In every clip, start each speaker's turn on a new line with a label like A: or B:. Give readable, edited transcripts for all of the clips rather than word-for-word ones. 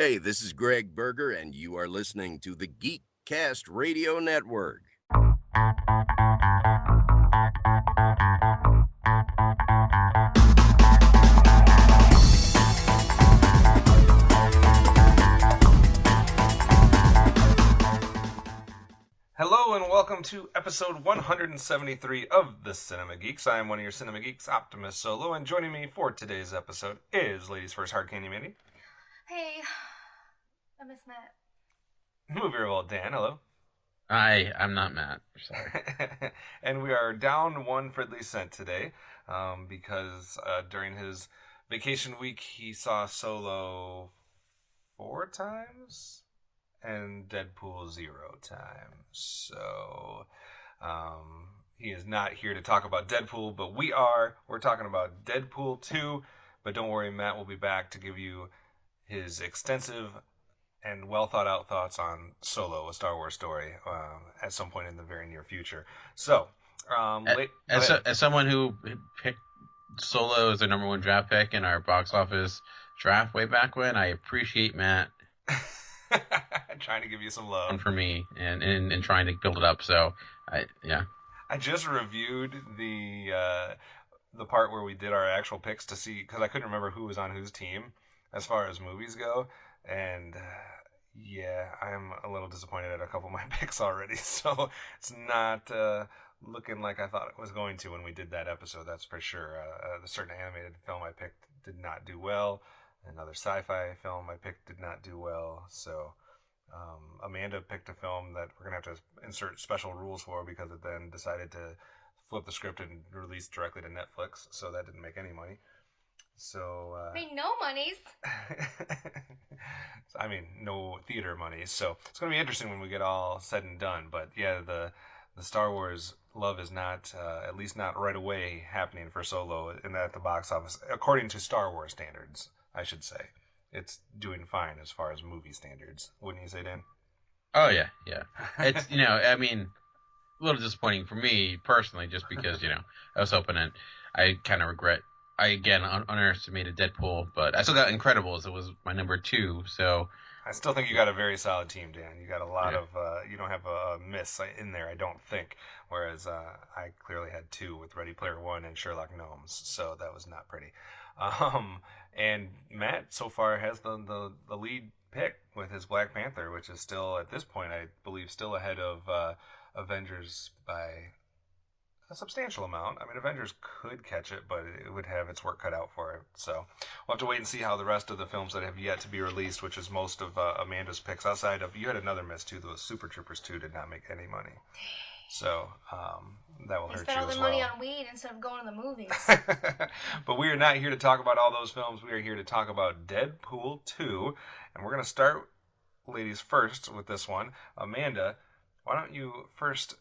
A: Hey, this is Greg Berger, and you are listening to the Geekcast Radio Network.
B: Hello and welcome to episode 173 of the Cinema Geeks. I am one of your Cinema Geeks, Optimus Solo, and joining me for today's episode is Ladies First Hard Candy Mandy.
C: Hey, I miss Matt.
B: Movie Revolt Dan, hello.
D: Hi, I'm not Matt. Sorry.
B: And we are down one Fridley Cent today because during his vacation week he saw Solo 4 times and Deadpool 0 times. So he is not here to talk about Deadpool, but we are. We're talking about Deadpool 2, but don't worry, Matt will be back to give you his extensive and well thought out thoughts on Solo, a Star Wars story, at some point in the very near future. So,
D: as someone who picked Solo as the number one draft pick in our box office draft way back when, I appreciate Matt
B: trying to give you some love
D: for me and trying to build it up. So,
B: I just reviewed the part where we did our actual picks to see, because I couldn't remember who was on whose team as far as movies go, and I am a little disappointed at a couple of my picks already. So it's not looking like I thought it was going to when we did that episode. That's for sure. The certain animated film I picked did not do well. Another sci-fi film I picked did not do well. So Amanda picked a film that we're going to have to insert special rules for because it then decided to flip the script and release directly to Netflix. So that didn't make any money. So
C: Made no monies.
B: I mean, no theater money. So it's going to be interesting when we get all said and done. But yeah, the Star Wars love is not, at least not right away, happening for Solo at the box office, according to Star Wars standards, I should say. It's doing fine as far as movie standards, wouldn't you say, Dan?
D: Oh yeah. It's I mean, a little disappointing for me personally, just because I was hoping it. I kind of regret. I again underestimated Deadpool, but I still got Incredibles. It was my number 2, so.
B: I still think you got a very solid team, Dan. You got a lot of, you don't have a miss in there, I don't think. Whereas I clearly had 2 with Ready Player One and Sherlock Gnomes, so that was not pretty. And Matt so far has the lead pick with his Black Panther, which is still, at this point, I believe, still ahead of Avengers by a substantial amount. I mean, Avengers could catch it, but it would have its work cut out for it. So we'll have to wait and see how the rest of the films that have yet to be released, which is most of Amanda's picks, outside of, you had another miss too, the Super Troopers 2 did not make any money. So that will hurt you as well.
C: Spent all the money on weed instead of going to the movies.
B: But we are not here to talk about all those films. We are here to talk about Deadpool 2. And we're going to start, ladies first, with this one. Amanda, why don't you first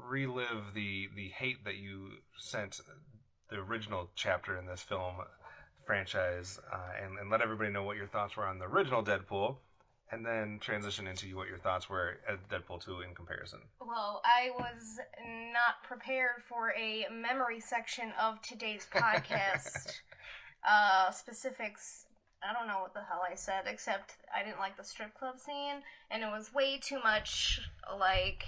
B: relive the hate that you sent the original chapter in this film franchise, and let everybody know what your thoughts were on the original Deadpool, and then transition into what your thoughts were at Deadpool 2 in comparison.
C: Well, I was not prepared for a memory section of today's podcast. Specifics, I don't know what the hell I said, except I didn't like the strip club scene, and it was way too much like,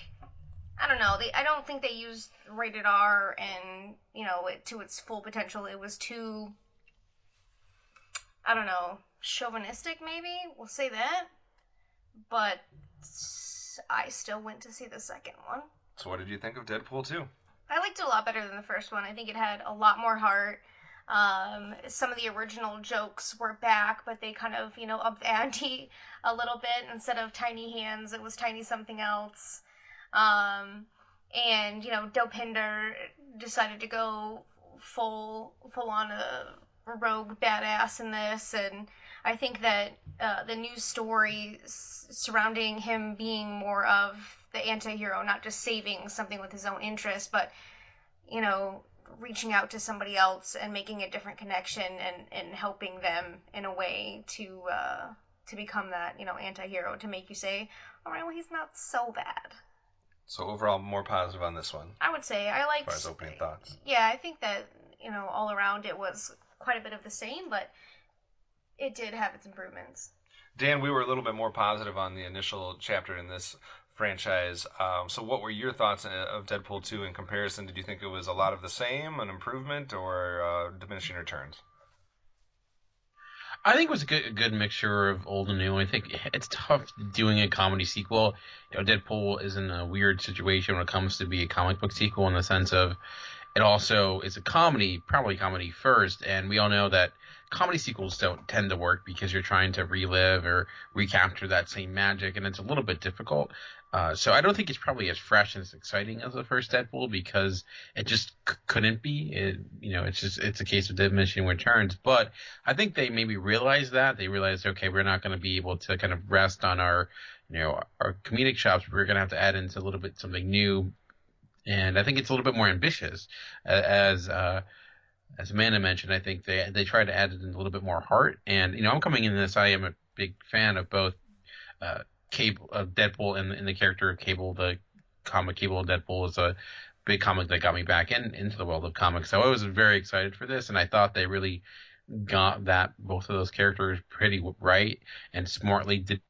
C: I don't know. I don't think they used rated R and, it to its full potential. It was too, I don't know, chauvinistic maybe? We'll say that. But I still went to see the second one.
B: So what did you think of Deadpool 2?
C: I liked it a lot better than the first one. I think it had a lot more heart. Some of the original jokes were back, but they kind of, upped the ante a little bit. Instead of tiny hands, it was tiny something else. And, Dopinder decided to go full on a rogue badass in this, and I think that the news story surrounding him being more of the anti-hero, not just saving something with his own interest, but, reaching out to somebody else and making a different connection and helping them in a way to become that, anti-hero, to make you say, all right, well, he's not so bad.
B: So overall, more positive on this one.
C: I would say I liked.
B: As far as opening thoughts.
C: Yeah, I think that all around it was quite a bit of the same, but it did have its improvements.
B: Dan, we were a little bit more positive on the initial chapter in this franchise. So, what were your thoughts of Deadpool 2 in comparison? Did you think it was a lot of the same, an improvement, or diminishing returns?
D: I think it was a good mixture of old and new. I think it's tough doing a comedy sequel. Deadpool is in a weird situation when it comes to be a comic book sequel in the sense of it also is a comedy, probably comedy first, and we all know that comedy sequels don't tend to work because you're trying to relive or recapture that same magic, and it's a little bit difficult. So I don't think it's probably as fresh and as exciting as the first Deadpool because it just couldn't be. It's a case of diminishing returns. But I think they maybe realized that they realized, okay, we're not going to be able to kind of rest on our comedic chops. We're going to have to add into a little bit something new, and I think it's a little bit more ambitious. As Amanda mentioned, I think they tried to add it in a little bit more heart. And I'm coming into this. I am a big fan of both Cable, Deadpool, and the character of Cable. The comic Cable and Deadpool is a big comic that got me back into the world of comics. So I was very excited for this, and I thought they really got that both of those characters pretty right and smartly did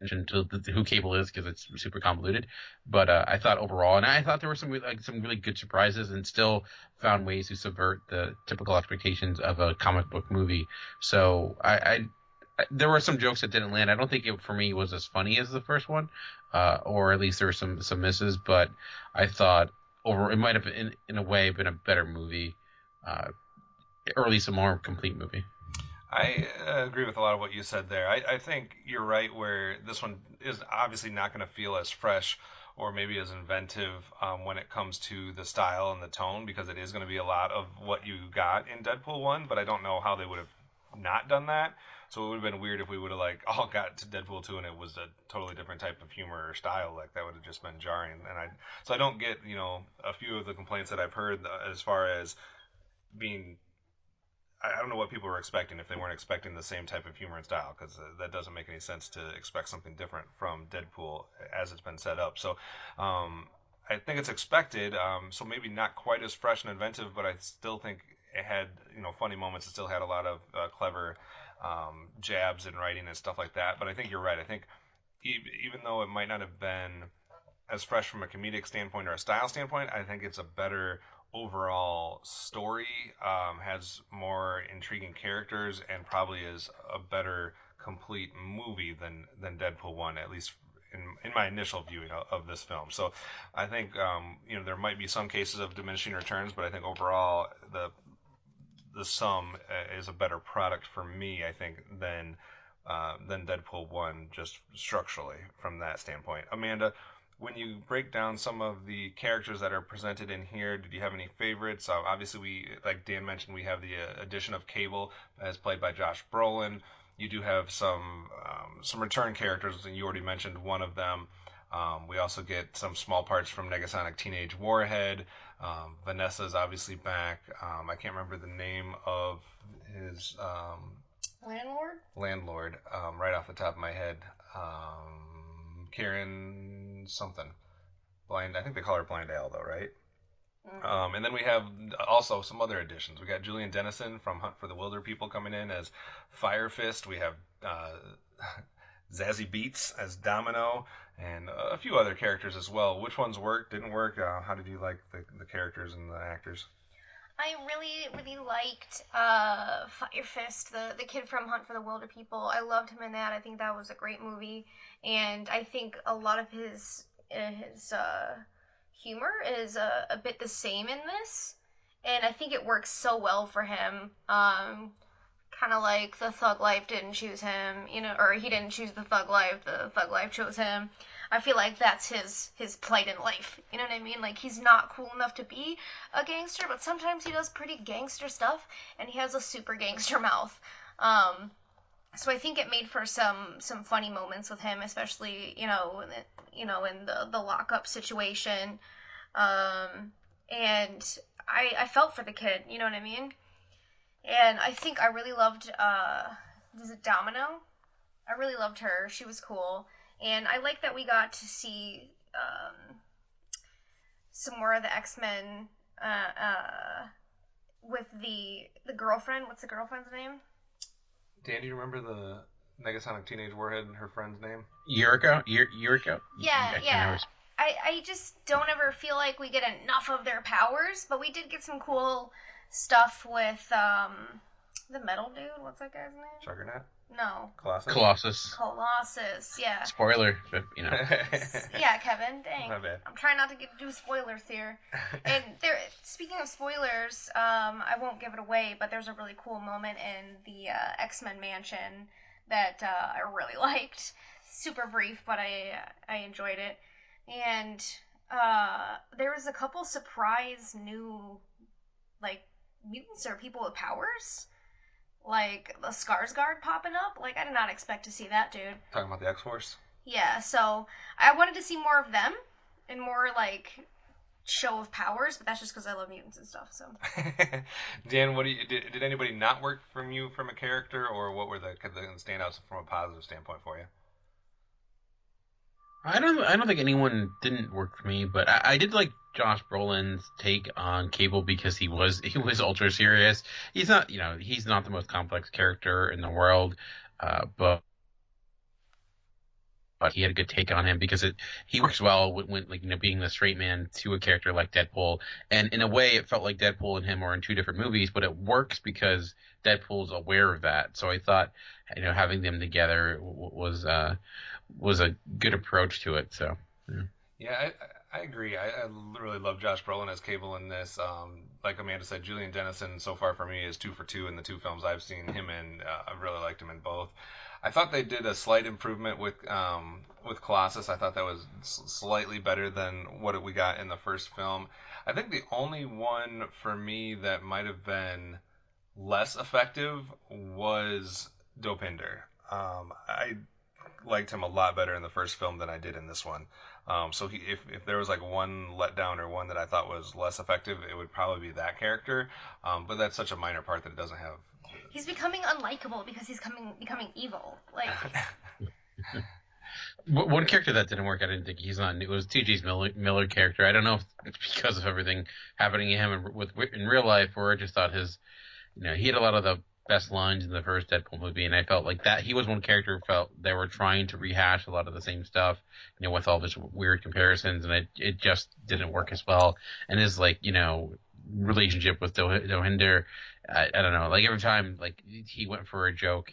D: to who Cable is because it's super convoluted. But I thought overall, and I thought there were some really good surprises, and still found ways to subvert the typical expectations of a comic book movie. So there were some jokes that didn't land. I don't think it for me was as funny as the first one, or at least there were some misses. But I thought it might have in a way been a better movie, or at least a more complete movie.
B: I agree with a lot of what you said there. I think you're right where this one is obviously not going to feel as fresh or maybe as inventive when it comes to the style and the tone because it is going to be a lot of what you got in Deadpool 1, but I don't know how they would have not done that. So it would have been weird if we would have all got to Deadpool 2 and it was a totally different type of humor or style. Like that would have just been jarring. So I don't get, a few of the complaints that I've heard as far as being I don't know what people were expecting if they weren't expecting the same type of humor and style because that doesn't make any sense to expect something different from Deadpool as it's been set up. So I think it's expected. So maybe not quite as fresh and inventive, but I still think it had funny moments. It still had a lot of clever jabs in writing and stuff like that. But I think you're right. I think even though it might not have been as fresh from a comedic standpoint or a style standpoint, I think it's a better overall story, has more intriguing characters, and probably is a better complete movie than Deadpool 1, at least in my initial viewing of this film. So I think there might be some cases of diminishing returns, but I think overall the sum is a better product for me, I think, than Deadpool 1 just structurally from that standpoint. Amanda, when you break down some of the characters that are presented in here, did you have any favorites? Obviously, like Dan mentioned, we have the addition of Cable as played by Josh Brolin. You do have some return characters, and you already mentioned one of them. We also get some small parts from Negasonic Teenage Warhead. Vanessa's obviously back. I can't remember the name of his landlord right off the top of my head. Karen something. I think they call her Blind Al, though, right? Mm-hmm. And then we have also some other additions. We got Julian Dennison from Hunt for the Wilder People coming in as Fire Fist. We have Zazie Beetz as Domino, and a few other characters as well. Which ones worked, didn't work? How did you like the characters and the actors?
C: I really liked Fire Fist, the kid from Hunt for the Wilder People. I loved him in that. I think that was a great movie, and I think a lot of his humor is a bit the same in this, and I think it works so well for him. Kind of like the thug life didn't choose him, or he didn't choose the thug life chose him. I feel like that's his plight in life. You know what I mean? Like, he's not cool enough to be a gangster, but sometimes he does pretty gangster stuff, and he has a super gangster mouth. So I think it made for some funny moments with him, especially in the lockup situation. And I felt for the kid. You know what I mean? And I think I really loved is it Domino? I really loved her. She was cool. And I like that we got to see some more of the X-Men with the girlfriend. What's the girlfriend's name?
B: Dan, do you remember the Negasonic Teenage Warhead and her friend's name?
D: Yuriko?
C: Yeah. I just don't ever feel like we get enough of their powers, but we did get some cool stuff with the metal dude. What's that guy's name?
B: Juggernaut?
C: No.
B: Colossus?
C: Colossus, yeah.
D: Spoiler, but,
C: Yeah, Kevin, dang.
B: My bad.
C: I'm trying not to do spoilers here. And speaking of spoilers, I won't give it away, but there's a really cool moment in the X-Men mansion that I really liked. Super brief, but I enjoyed it. And there was a couple surprise new, like, mutants or people with powers. Like, the Skarsgård popping up. Like, I did not expect to see that, dude.
B: Talking about the X-Force?
C: Yeah, so I wanted to see more of them and more, like, show of powers, but that's just because I love mutants and stuff, so.
B: Dan, did anybody not work from you from a character, or what were the standouts from a positive standpoint for you?
D: I don't think anyone didn't work for me, but I did like Josh Brolin's take on Cable because he was ultra serious. He's not the most complex character in the world, but he had a good take on him because he works well when being the straight man to a character like Deadpool, and in a way it felt like Deadpool and him are in two different movies, but it works because Deadpool's aware of that. So I thought having them together was a good approach to it. So
B: yeah, I agree. I really love Josh Brolin as Cable in this. Like Amanda said, Julian Dennison so far for me is 2 for 2 in the two films I've seen him in. I've really liked him in both. I thought they did a slight improvement with Colossus. I thought that was slightly better than what we got in the first film. I think the only one for me that might have been less effective was Dopinder. I liked him a lot better in the first film than I did in this one. So if there was like one letdown or one that I thought was less effective, it would probably be that character. But that's such a minor part that it doesn't have.
C: He's becoming unlikable because he's becoming evil. Like.
D: One character that didn't work, I didn't think it was T.J. Miller character. I don't know if it's because of everything happening to him in real life, or I just thought he had a lot of the best lines in the first Deadpool movie, and I felt like that he was one character who felt they were trying to rehash a lot of the same stuff, with all this weird comparisons, and it just didn't work as well. And his relationship with Dohinder, I don't know, like every time he went for a joke,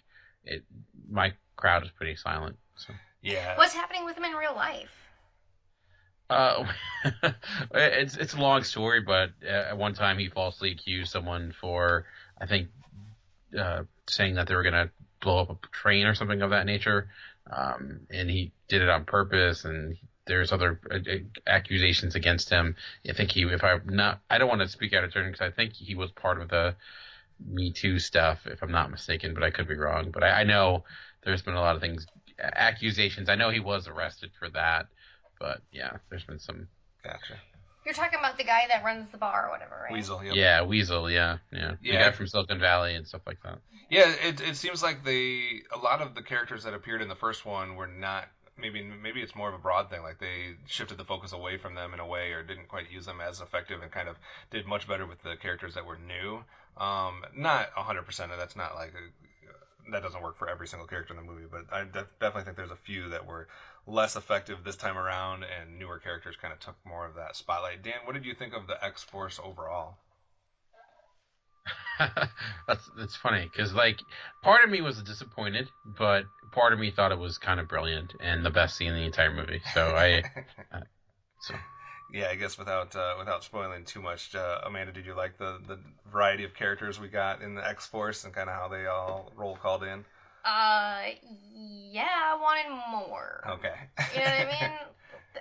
D: my crowd was pretty silent. So.
B: Yeah.
C: What's happening with him in real life?
D: It's a long story, but at one time he falsely accused someone for, I think, saying that they were going to blow up a train or something of that nature, and he did it on purpose, and there's other accusations against him. I think I don't want to speak out of turn because I think he was part of the Me Too stuff, if I'm not mistaken, but I could be wrong. But I know there's been a lot of things, accusations. I know he was arrested for that, but yeah, there's been some.
B: Gotcha.
C: You're talking about the guy that runs the bar or whatever, right?
B: Weasel. Yep.
D: Yeah, Weasel. Yeah. The guy from Silicon Valley and stuff like that.
B: Yeah, it seems like a lot of the characters that appeared in the first one were not. Maybe it's more of a broad thing. Like they shifted the focus away from them in a way, or didn't quite use them as effective, and kind of did much better with the characters that were new. Not 100%. That's not like that doesn't work for every single character in the movie, but I definitely think there's a few that were less effective this time around, and newer characters kind of took more of that spotlight. Dan, what did you think of the X-Force overall?
D: That's funny because part of me was disappointed, but part of me thought it was kind of brilliant and the best scene in the entire movie. So
B: yeah, I guess without spoiling too much, Amanda, did you like the variety of characters we got in the X-Force and kind of how they all roll called in?
C: Yeah, I wanted more.
B: Okay.
C: You know what I mean?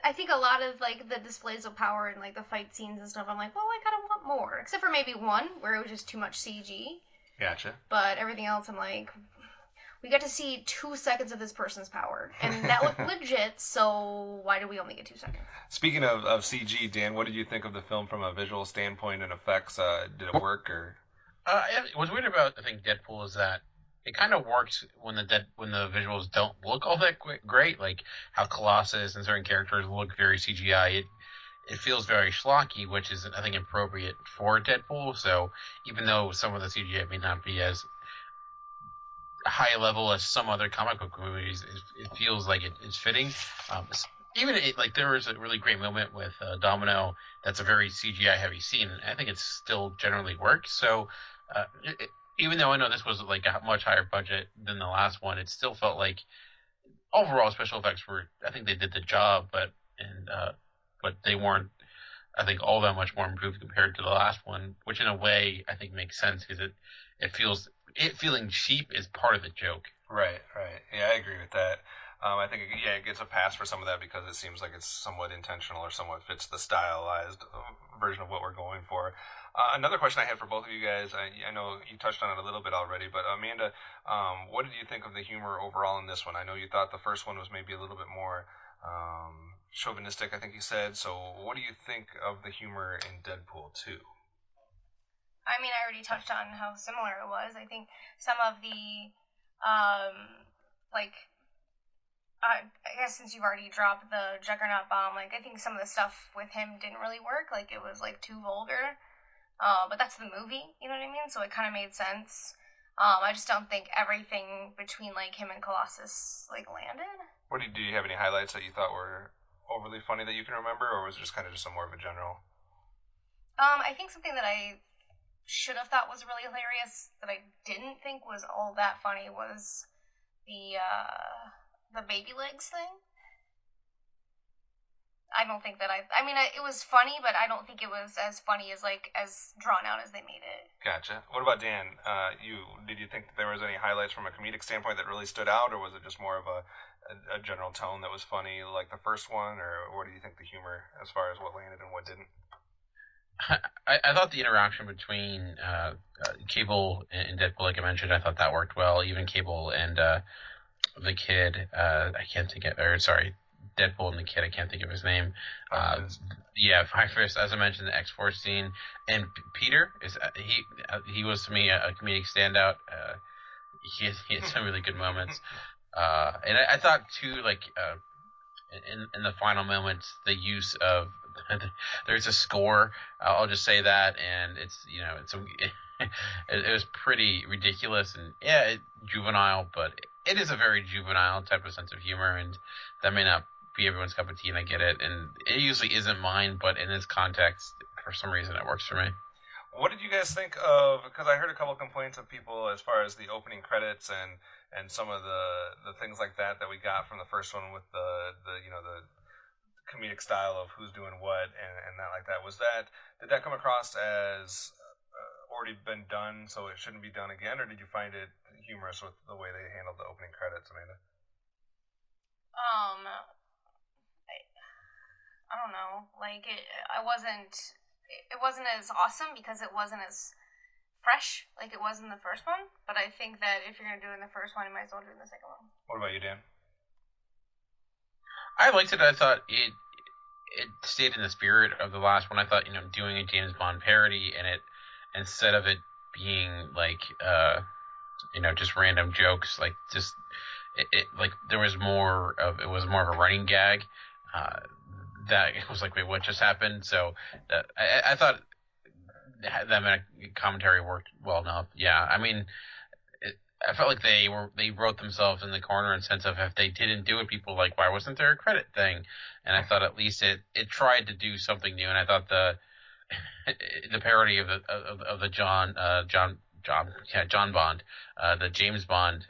C: I think a lot of the displays of power and the fight scenes and stuff, I'm like, well, I kind of want more. Except for maybe one where it was just too much CG.
B: Gotcha.
C: But everything else, I'm like, we got to see 2 seconds of this person's power, and that looked legit. So why do we only get 2 seconds?
B: Speaking of CG, Dan, what did you think of the film from a visual standpoint and effects? Did it work or?
D: What's weird about I think Deadpool is that it kind of works when the visuals don't look all that great, like how Colossus and certain characters look very CGI. It feels very schlocky, which is, I think, appropriate for Deadpool. So even though some of the CGI may not be as high level as some other comic book movies. It feels like it's fitting. Um, Even like there was a really great moment with Domino. That's a very CGI heavy scene. And I think it still generally works. So even though I know this was like a much higher budget than the last one, it still felt like overall special effects were. I think they did the job, but they weren't. I think all that much more improved compared to the last one, which in a way I think makes sense because it feeling cheap is part of the joke.
B: Right, right. Yeah, I agree with that. I think it gets a pass for some of that because it seems like it's somewhat intentional or somewhat fits the stylized version of what we're going for. Another question I had for both of you guys, I know you touched on it a little bit already, but Amanda, what did you think of the humor overall in this one? I know you thought the first one was maybe a little bit more chauvinistic, I think you said. So what do you think of the humor in Deadpool 2?
C: I mean, I already touched on how similar it was. I think some of the, like, I guess since you've already dropped the Juggernaut bomb, like, I think some of the stuff with him didn't really work. Like, it was, like, too vulgar. But that's the movie, you know what I mean? So it kind of made sense. I just don't think everything between, like, him and Colossus, like, landed.
B: Do you have any highlights that you thought were overly funny that you can remember, or was it just kind of just more of a general?
C: I think something that I should have thought was really hilarious that I didn't think was all that funny was the baby legs thing. I don't think that I mean, it was funny, but I don't think it was as funny as drawn out as they made it.
B: Gotcha. What about Dan? Did you think that there was any highlights from a comedic standpoint that really stood out, or was it just more of a general tone that was funny like the first one, or what do you think the humor as far as what landed and what didn't?
D: I thought the interaction between Cable and Deadpool, like I mentioned, I thought that worked well. Even Cable and the kid, I can't think of, or sorry, Deadpool and the kid, I can't think of his name. Yeah, Firefist, as I mentioned, the X-Force scene, and Peter is he was to me a comedic standout. He had some really good moments, and I thought too, like in the final moments, the use of there's a score. I'll just say that, and it was pretty ridiculous and juvenile, but it is a very juvenile type of sense of humor, and that may not be everyone's cup of tea, and I get it, and it usually isn't mine, but in this context, for some reason, it works for me.
B: What did you guys think of? Because I heard a couple complaints of people as far as the opening credits and some of the things like that we got from the first one with the comedic style of who's doing what and that like that. Did that come across as already been done, so it shouldn't be done again, or did you find it humorous with the way they handled the opening credits, Amanda?
C: I don't know. Like it wasn't as awesome because it wasn't as fresh like it was in the first one. But I think that if you're gonna do it in the first one, you might as well do it in the second one.
B: What about you, Dan?
D: I liked it. I thought it stayed in the spirit of the last one. I thought, doing a James Bond parody and it instead of it being like just random jokes, like just it like there was more of it was more of a running gag. That it was like, wait, what just happened? So I thought that commentary worked well enough. Yeah, I mean, I felt like they wrote themselves in the corner in the sense of if they didn't do it, people were like, why wasn't there a credit thing? And I thought at least it tried to do something new. And I thought the parody of the John Bond, the James Bond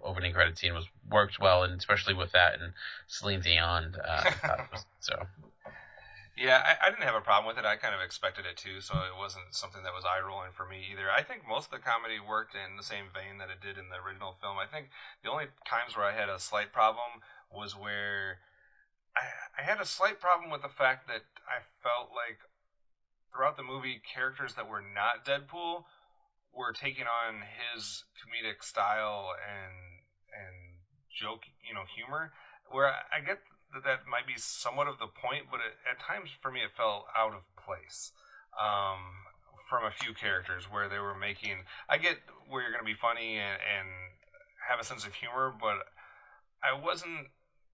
D: opening credit scene worked well, and especially with that and Celine Dion. So.
B: Yeah, I didn't have a problem with it. I kind of expected it too, so it wasn't something that was eye-rolling for me either. I think most of the comedy worked in the same vein that it did in the original film. I think the only times where I had a slight problem was where I had a slight problem with the fact that I felt like throughout the movie, characters that were not Deadpool were taking on his comedic style and joke, humor. Where I get that might be somewhat of the point, but at times for me it felt out of place from a few characters where they were making. I get where you're going to be funny and have a sense of humor, but I wasn't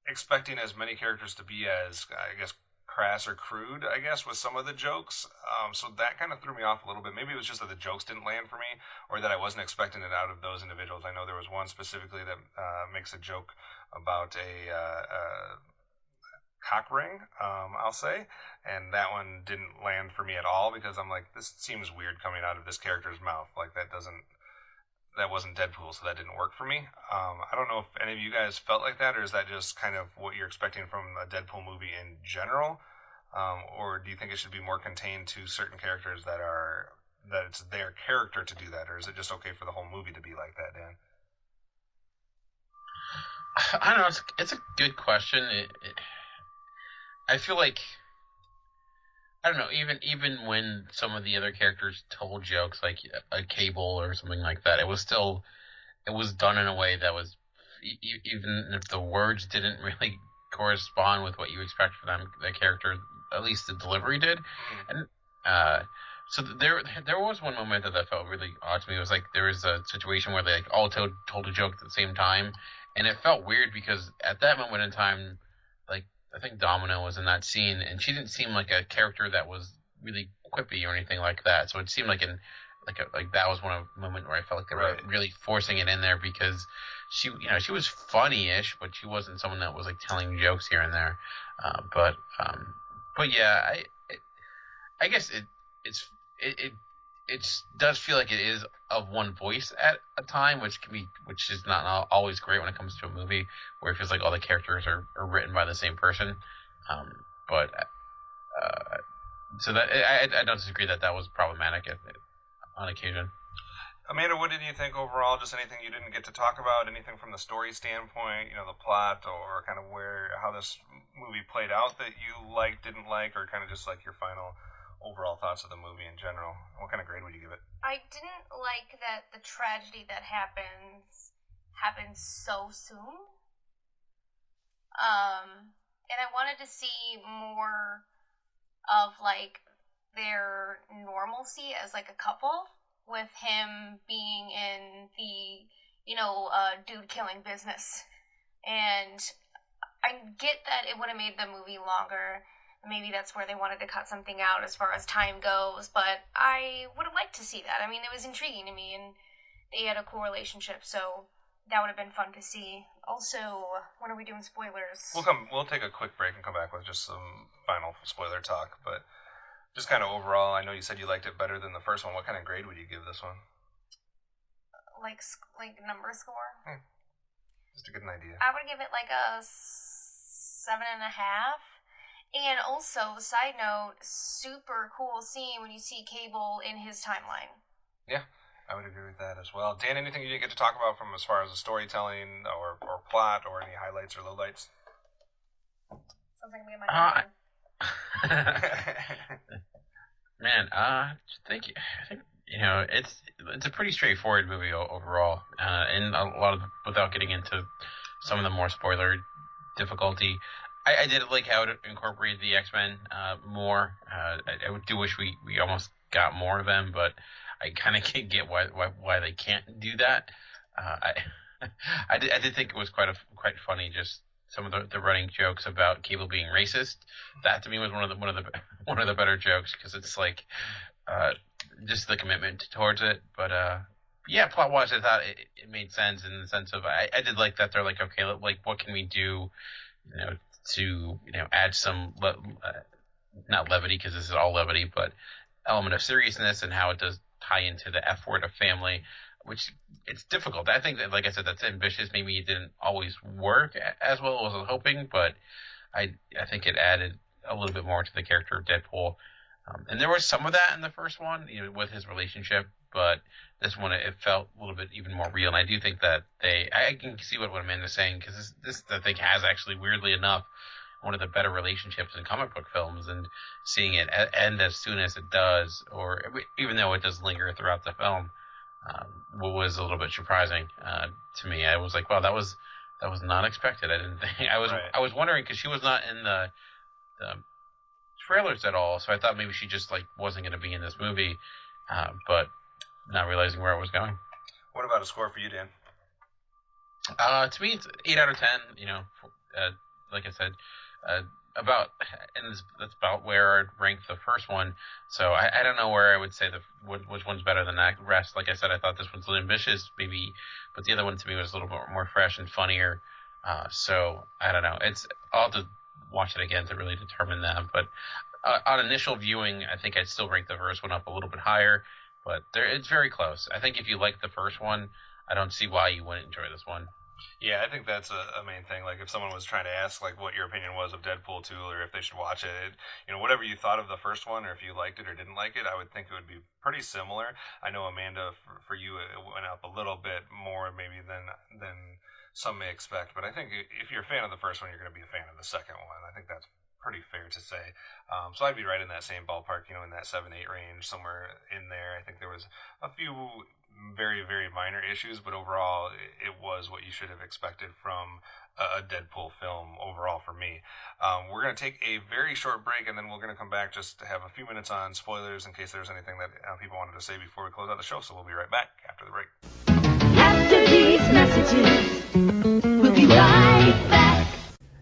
B: expecting as many characters to be as, I guess, crass or crude, I guess, with some of the jokes. So that kind of threw me off a little bit. Maybe it was just that the jokes didn't land for me, or that I wasn't expecting it out of those individuals. I know there was one specifically that makes a joke about a cock ring, I'll say, and that one didn't land for me at all because I'm like, this seems weird coming out of this character's mouth. Like that wasn't Deadpool, so that didn't work for me. I don't know if any of you guys felt like that, or is that just kind of what you're expecting from a Deadpool movie in general, or do you think it should be more contained to certain characters that it's their character to do that, or is it just okay for the whole movie to be like that, Dan?
D: I don't know. It's a good question. I feel like, I don't know, even when some of the other characters told jokes, like a Cable or something like that, it was done in a way that was, even if the words didn't really correspond with what you expect from them, the character, at least the delivery did. And so there was one moment that felt really odd to me. It was like there was a situation where they like all told a joke at the same time, and it felt weird because at that moment in time, like, I think Domino was in that scene, and she didn't seem like a character that was really quippy or anything like that. So it seemed like that was one moment where I felt like they were really forcing it in there because she was funny-ish, but she wasn't someone that was like telling jokes here and there. But yeah, I guess it does feel like it is of one voice at a time, which is not always great when it comes to a movie where it feels like all the characters are written by the same person. So that I don't disagree that was problematic on occasion.
B: Amanda, what did you think overall? Just anything you didn't get to talk about? Anything from the story standpoint, the plot, or kind of how this movie played out that you liked, didn't like, or kind of just like your final overall thoughts of the movie in general? What kind of grade would you give it?
C: I didn't like that the tragedy that happens so soon. And I wanted to see more of like their normalcy as like a couple, with him being in the dude killing business. And I get that it would have made the movie longer. Maybe that's where they wanted to cut something out as far as time goes, but I would have liked to see that. I mean, it was intriguing to me, and they had a cool relationship, so that would have been fun to see. Also, when are we doing spoilers?
B: We'll take a quick break and come back with just some final spoiler talk, but just kind of overall, I know you said you liked it better than the first one. What kind of grade would you give this one?
C: Like number score?
B: Just to get an idea.
C: I would give it like a 7.5. And also, side note, super cool scene when you see Cable in his timeline.
B: Yeah, I would agree with that as well. Dan, anything you didn't get to talk about from as far as the storytelling or plot or any highlights or lowlights?
C: Sounds like me and my
D: Man, I think it's a pretty straightforward movie overall, and a lot of, without getting into some of the more spoiler difficulty. I did like how it incorporated the X-Men more. I do wish we almost got more of them, but I kind of can't get why they can't do that. I did think it was quite funny, just some of the running jokes about Cable being racist. That to me was one of the better jokes, because it's like just the commitment towards it. But yeah, plot wise, I thought it made sense in the sense of I did like that they're like, okay, like what can we do, to add some not levity, because this is all levity, but element of seriousness, and how it does tie into the F word of family, which it's difficult. I think that, like I said, that's ambitious. Maybe it didn't always work as well as I was hoping, but I think it added a little bit more to the character of Deadpool. And there was some of that in the first one, with his relationship, but this one, it felt a little bit even more real. And I do think that I can see what Amanda's saying, because this I think has actually, weirdly enough, one of the better relationships in comic book films, and seeing it end as soon as it does, or even though it does linger throughout the film, was a little bit surprising to me. I was like, wow, that was not expected. I didn't think I was wondering, because she was not in the trailers at all, so I thought maybe she just wasn't going to be in this movie, but not realizing where it was going.
B: What about a score for you, Dan?
D: To me, it's 8 out of 10. Like I said, that's about where I'd rank the first one. So I don't know where I would say which one's better than that rest. Like I said, I thought this one's ambitious, maybe, but the other one to me was a little bit more fresh and funnier. So I don't know. I'll have to watch it again to really determine that. But on initial viewing, I think I'd still rank the first one up a little bit higher. But it's very close. I think if you like the first one, I don't see why you wouldn't enjoy this one.
B: Yeah, I think that's a main thing. Like, if someone was trying to ask, like, what your opinion was of Deadpool 2, or if they should watch it, whatever you thought of the first one, or if you liked it or didn't like it, I would think it would be pretty similar. I know, Amanda, for you, it went up a little bit more maybe than some may expect, but I think if you're a fan of the first one, you're going to be a fan of the second one. I think that's pretty fair to say. So I'd be right in that same ballpark, in that 7-8 range, somewhere in there. I think there was a few very, very minor issues, but overall, it was what you should have expected from a Deadpool film overall for me. We're going to take a very short break, and then we're going to come back just to have a few minutes on spoilers in case there's anything that people wanted to say before we close out the show. So we'll be right back after the break.
E: After these messages, we'll be right back.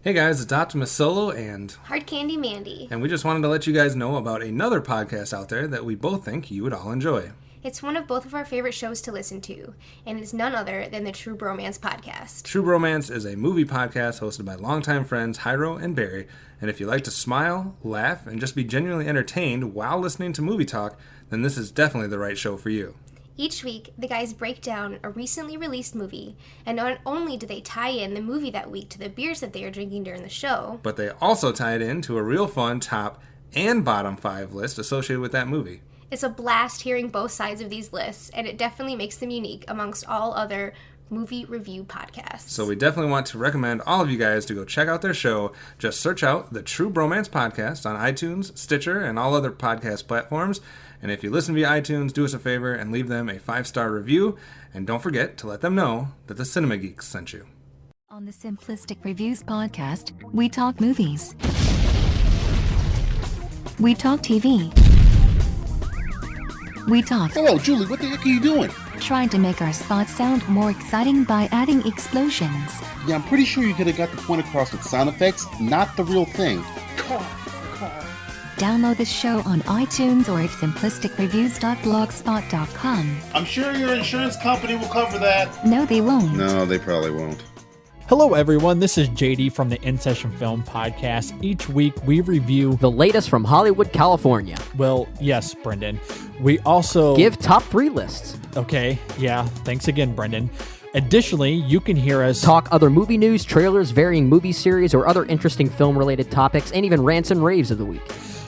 F: Hey guys, it's Optimus Solo and
C: Hard Candy Mandy.
F: we just wanted to let you guys know about another podcast out there that we both think you would all enjoy.
C: It's one of both of our favorite shows to listen to, and it's none other than the True Bromance Podcast.
F: True Bromance is a movie podcast hosted by longtime friends Hyro and Barry, and if you like to smile, laugh, and just be genuinely entertained while listening to movie talk, then this is definitely the right show for you.
C: Each week, the guys break down a recently released movie, and not only do they tie in the movie that week to the beers that they are drinking during the show,
F: but they also tie it in to a real fun top and bottom 5 list associated with that movie.
C: It's a blast hearing both sides of these lists, and it definitely makes them unique amongst all other movie review podcasts.
F: So we definitely want to recommend all of you guys to go check out their show. Just search out the True Bromance Podcast on iTunes, Stitcher, and all other podcast platforms. And if you listen via iTunes, do us a favor and leave them a 5-star review. And don't forget to let them know that the Cinema Geeks sent you.
G: On the Simplistic Reviews podcast, we talk movies. We talk TV. We talk.
H: Hello, Julie, what the heck are you doing?
G: Trying to make our spots sound more exciting by adding explosions.
H: Yeah, I'm pretty sure you could have got the point across with sound effects, not the real thing.
G: Download the show on iTunes or at simplisticreviews.blogspot.com.
H: I'm sure your insurance company will cover that.
G: No, they won't.
H: No, they probably won't.
I: Hello, everyone. This is JD from the In Session Film Podcast. Each week, we review
J: the latest from Hollywood, California.
I: Well, yes, Brendan. We also
J: give top 3 lists.
I: Okay, yeah. Thanks again, Brendan. Additionally, you can hear us
J: talk other movie news, trailers, varying movie series, or other interesting film-related topics, and even rants and raves of the week.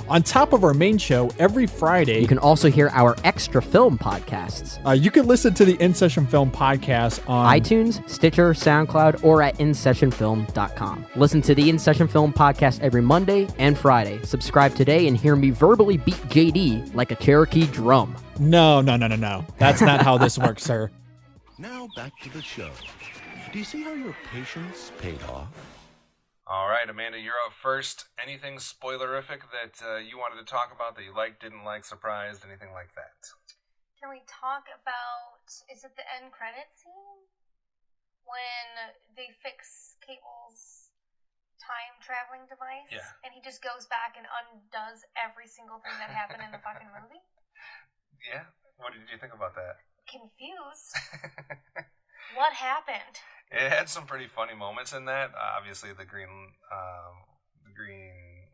I: On top of our main show, every Friday,
J: you can also hear our extra film podcasts.
I: You can listen to the In Session Film Podcast on
J: iTunes, Stitcher, SoundCloud, or at InSessionFilm.com. Listen to the In Session Film Podcast every Monday and Friday. Subscribe today and hear me verbally beat JD like a Cherokee drum.
I: No. That's not how this works, sir.
A: Now back to the show. Do you see how your patience paid off?
B: All right, Amanda, you're up first. Anything spoilerific that you wanted to talk about that you liked, didn't like, surprised, anything like that?
C: Can we talk about, is it the end credit scene? When they fix Cable's time traveling device?
B: Yeah.
C: And he just goes back and undoes every single thing that happened in the fucking movie?
B: Yeah? What did you think about that?
C: Confused. What happened?
B: It had some pretty funny moments in that. Obviously, the Green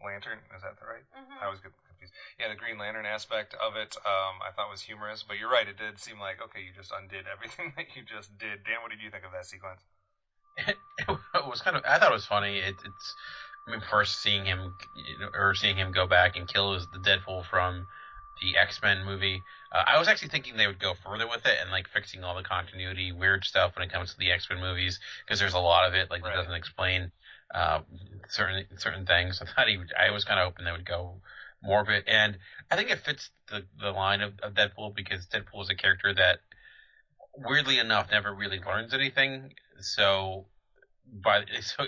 B: Lantern, is that right? Mm-hmm. I always get confused. Yeah, the Green Lantern aspect of it, I thought was humorous. But you're right, it did seem like, okay, you just undid everything that you just did. Dan, what did you think of that sequence?
D: It was kind of. I thought it was funny. It's. I mean, first seeing him go back and kill the Deadpool from the X-Men movie. I was actually thinking they would go further with it and like fixing all the continuity weird stuff when it comes to the X-Men movies, because there's a lot of it like that doesn't explain certain things. I was kind of hoping they would go more of it, and I think it fits the line of Deadpool, because Deadpool is a character that weirdly enough never really learns anything. So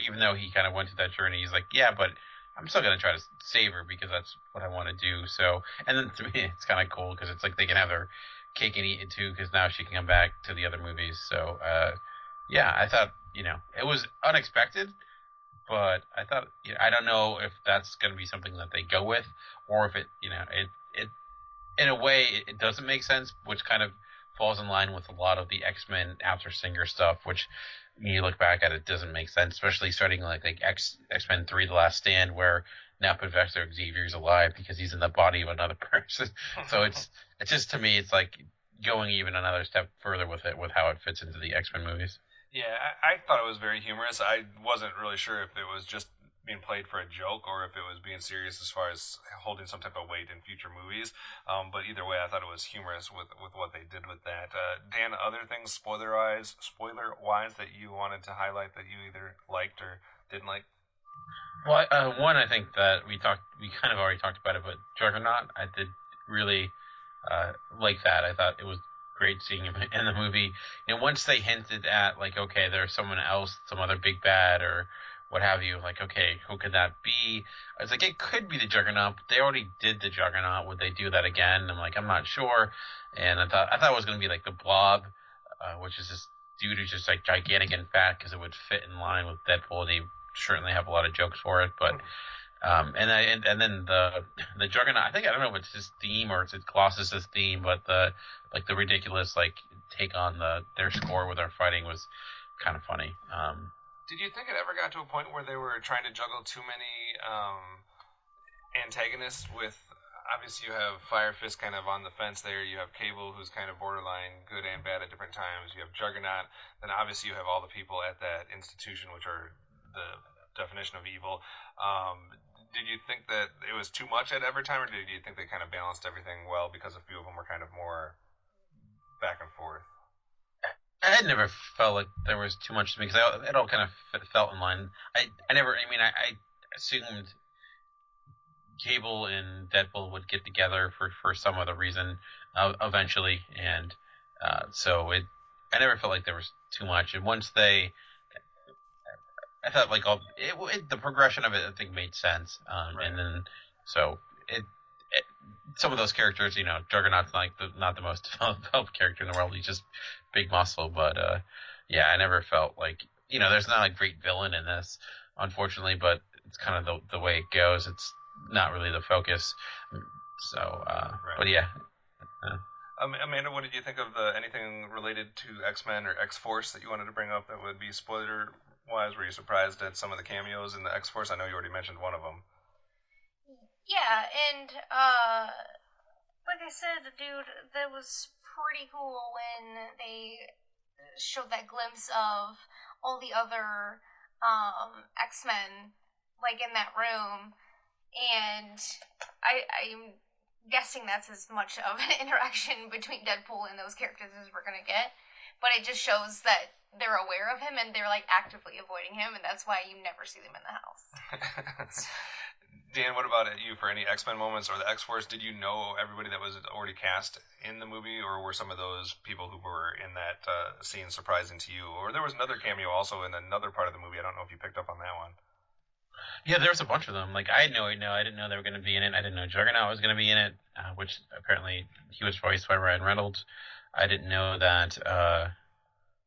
D: even though he kind of went through that journey, he's like, yeah, but I'm still going to try to save her because that's what I want to do. So, and then to me, it's kind of cool because it's like they can have their cake and eat it too, because now she can come back to the other movies. So, yeah, I thought, it was unexpected, but I thought, I don't know if that's going to be something that they go with, or if it, it in a way it doesn't make sense, which kind of falls in line with a lot of the X-Men After Singer stuff, which when you look back at it doesn't make sense, especially starting like X-Men 3: The Last Stand, where now Professor Xavier's alive because he's in the body of another person. So it's just, to me, it's like going even another step further with it, with how it fits into the X-Men movies.
B: Yeah, I thought it was very humorous. I wasn't really sure if it was just being played for a joke or if it was being serious as far as holding some type of weight in future movies. But either way, I thought it was humorous with what they did with that. Dan, other things spoiler-wise that you wanted to highlight that you either liked or didn't like?
D: Well, one, I think that we kind of already talked about it, but Juggernaut, I did really like that. I thought it was great seeing him in the movie. Once they hinted at, like, okay, there's someone else, some other big bad or what have you, like, okay, who could that be? I was like, it could be the Juggernaut, but they already did the Juggernaut. Would they do that again? I'm like, I'm not sure. And I thought it was going to be like the Blob, which is this dude who's just like gigantic and fat, because it would fit in line with Deadpool. They certainly have a lot of jokes for it, but and then the Juggernaut, I don't know if it's his theme or it's Colossus's theme, but the ridiculous take on their score with their fighting was kind of funny.
B: Did you think it ever got to a point where they were trying to juggle too many antagonists with? Obviously, you have Fire Fist kind of on the fence there. You have Cable, who's kind of borderline good and bad at different times. You have Juggernaut. Then obviously you have all the people at that institution, which are the definition of evil. Did you think that it was too much at every time, or did you think they kind of balanced everything well because a few of them were kind of more back and forth?
D: I had never felt like there was too much to me, because it all kind of felt in line. I assumed Cable and Deadpool would get together for some other reason eventually, and so I never felt like there was too much. And once I thought the progression of it, I think, made sense. Right. And then so some of those characters, Juggernaut's not the most developed character in the world. He's just big muscle, but yeah, I never felt like there's not a great villain in this, unfortunately, but it's kind of the way it goes. It's not really the focus. So, right. But yeah.
B: Amanda, what did you think of anything related to X-Men or X-Force that you wanted to bring up that would be spoiler-wise? Were you surprised at some of the cameos in the X-Force? I know you already mentioned one of them.
C: Yeah, and like I said, dude, that was pretty cool when they showed that glimpse of all the other X-Men, in that room, and I'm guessing that's as much of an interaction between Deadpool and those characters as we're gonna get, but it just shows that they're aware of him and they're actively avoiding him, and that's why you never see them in the house.
B: Dan, what about you for any X-Men moments or the X-Force? Did you know everybody that was already cast in the movie, or were some of those people who were in that scene surprising to you? Or there was another cameo also in another part of the movie. I don't know if you picked up on that one.
D: Yeah, there was a bunch of them. I didn't know they were going to be in it. I didn't know Juggernaut was going to be in it, which apparently he was voiced by Ryan Reynolds. I didn't know that. I'm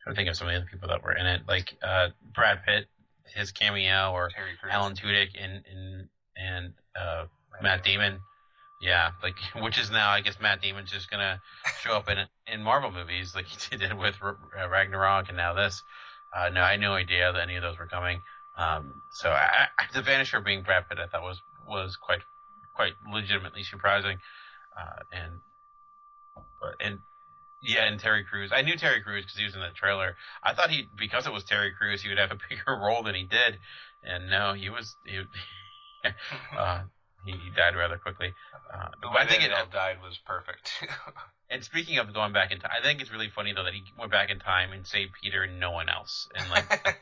D: trying to think of some of the other people that were in it, Brad Pitt, his cameo, or Alan Tudyk and Matt Damon. Yeah, which is now, I guess, Matt Damon's just gonna show up in Marvel movies like he did with Ragnarok and now this. No, I had no idea that any of those were coming. So the Vanisher being Brad Pitt, I thought was quite legitimately surprising. And Terry Crews. I knew Terry Crews because he was in the trailer. I thought because it was Terry Crews, he would have a bigger role than he did. And no, he died rather quickly.
B: The way that it died was perfect.
D: And speaking of going back in time, I think it's really funny though that he went back in time and saved Peter and no one else. And I thought that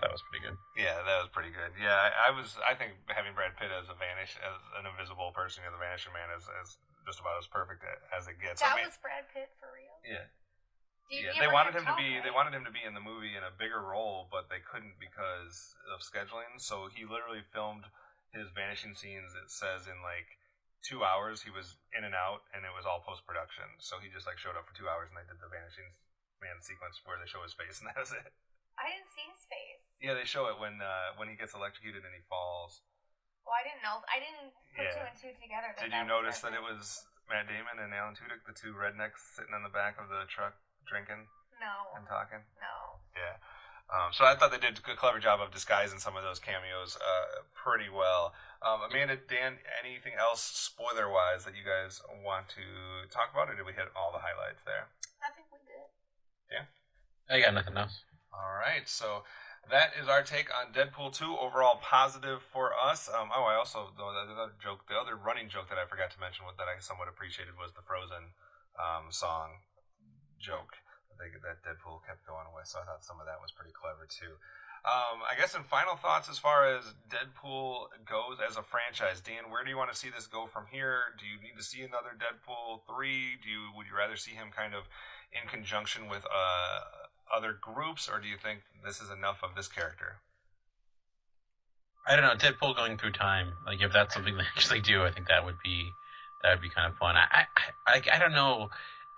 D: was pretty good.
B: Yeah, that was pretty good. Yeah, I think having Brad Pitt as an invisible person, the Vanishing Man, is just about as perfect as it gets.
C: That was Brad Pitt for real.
B: Yeah. They wanted him to be in the movie in a bigger role, but they couldn't because of scheduling. So he literally filmed his vanishing scenes. It says in 2 hours he was in and out, and it was all post production. So he just showed up for 2 hours, and they did the Vanishing Man sequence where they show his face, and that was it.
C: I didn't see his face.
B: Yeah, they show it when he gets electrocuted and he falls.
C: Well, I didn't know. I didn't put two and two together.
B: Did you notice that it was Matt Damon and Alan Tudyk, the two rednecks sitting on the back of the truck drinking?
C: No.
B: And talking?
C: No.
B: Yeah. So I thought they did a clever job of disguising some of those cameos pretty well. Amanda, Dan, anything else spoiler-wise that you guys want to talk about, or did we hit all the highlights there?
C: I think we did.
B: Yeah?
D: I got nothing else.
B: All right, so that is our take on Deadpool 2. Overall positive for us. I also, the other running joke that I forgot to mention that I somewhat appreciated was the Frozen song joke that Deadpool kept going with. So I thought some of that was pretty clever too. I guess in final thoughts as far as Deadpool goes as a franchise, Dan, where do you want to see this go from here? Do you need to see another Deadpool 3? Would you rather see him kind of in conjunction with other groups, or do you think this is enough of this character?
D: I don't know. Deadpool going through time, like if that's something they actually do, I think that would be kind of fun. I don't know.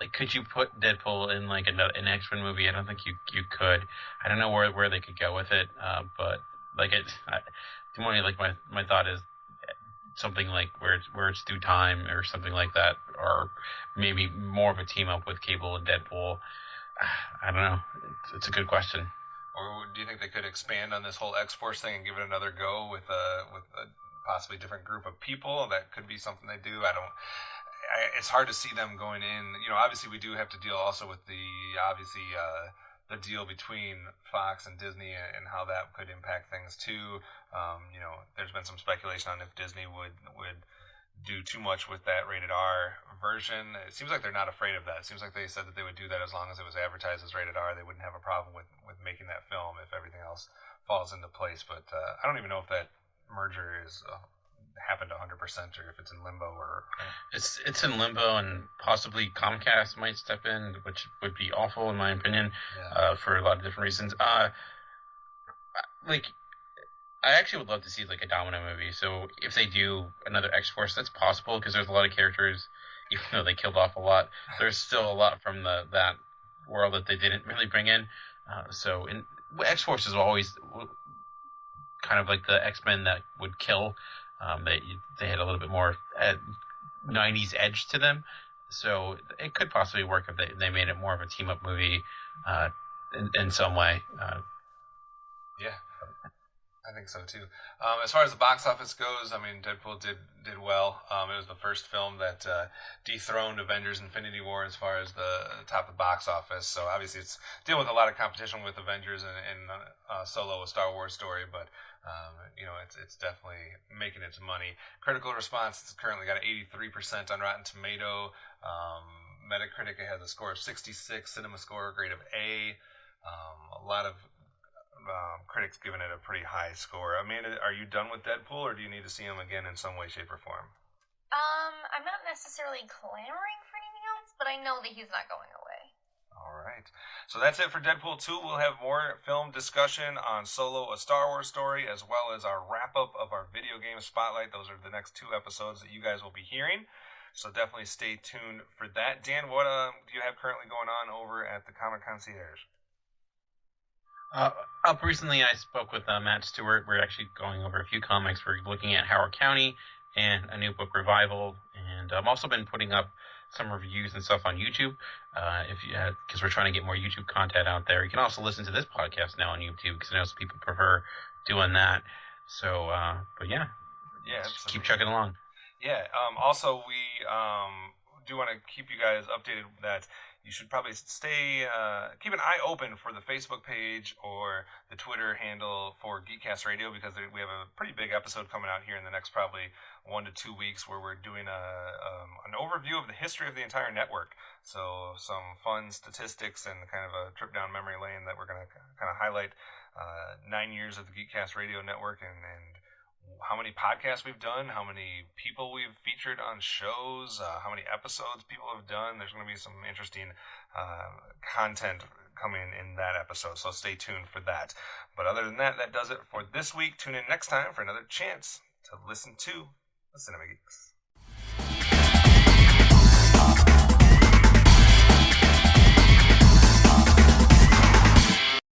D: Like, could you put Deadpool in like an X-Men movie? I don't think you could. I don't know where they could go with it. But like my thought is something like where it's through time or something like that, or maybe more of a team up with Cable and Deadpool. I don't know. It's a good question.
B: Or do you think they could expand on this whole X-Force thing and give it another go with a possibly different group of people? That could be something they do. It's hard to see them going in. Obviously we do have to deal also with the deal between Fox and Disney and how that could impact things too. There's been some speculation on if Disney would do too much with that rated R version. It seems like they're not afraid of that. It seems like they said that they would do that as long as it was advertised as rated R. They wouldn't have a problem with making that film if everything else falls into place. But I don't even know if that merger is happened 100% or if it's in limbo or.
D: It's in limbo, and possibly Comcast might step in, which would be awful in my opinion, for a lot of different reasons. I actually would love to see like a Domino movie. So if they do another X-Force, that's possible because there's a lot of characters, even though they killed off a lot, there's still a lot from that world that they didn't really bring in. So X-Force is always kind of like the X-Men that would kill. They had a little bit more 90s edge to them. So it could possibly work if they made it more of a team-up movie in some way.
B: Yeah. I think so too. As far as the box office goes, I mean, Deadpool did well. It was the first film that dethroned Avengers: Infinity War as far as the top of the box office. So obviously, it's dealing with a lot of competition with Avengers and Solo: A Star Wars Story, but it's definitely making its money. Critical response has currently got an 83% on Rotten Tomato. Metacritic has a score of 66. Cinema score grade of A. A lot of critics giving it a pretty high score. Amanda, are you done with Deadpool, or do you need to see him again in some way, shape, or form?
C: I'm not necessarily clamoring for anything else, but I know that he's not going away.
B: All right. So that's it for Deadpool 2. We'll have more film discussion on Solo: A Star Wars Story, as well as our wrap-up of our video game spotlight. Those are the next 2 episodes that you guys will be hearing. So definitely stay tuned for that. Dan, what do you have currently going on over at the Comic Concierge?
D: Up recently, I spoke with Matt Stewart. We're actually going over a few comics. We're looking at Howard County and a new book revival, and I've also been putting up some reviews and stuff on YouTube. Because we're trying to get more YouTube content out there. You can also listen to this podcast now on YouTube because I know some people prefer doing that. So, but yeah, keep checking along.
B: Yeah. Also, we do want to keep you guys updated that. You should probably keep an eye open for the Facebook page or the Twitter handle for Geekcast Radio, because we have a pretty big episode coming out here in the next probably 1 to 2 weeks where we're doing an overview of the history of the entire network. So some fun statistics and kind of a trip down memory lane that we're going to kind of highlight 9 years of the Geekcast Radio Network and how many podcasts we've done, how many people we've featured on shows, how many episodes people have done. There's going to be some interesting content coming in that episode, so stay tuned for that. But other than that, that does it for this week. Tune in next time for another chance to listen to the Cinema Geeks.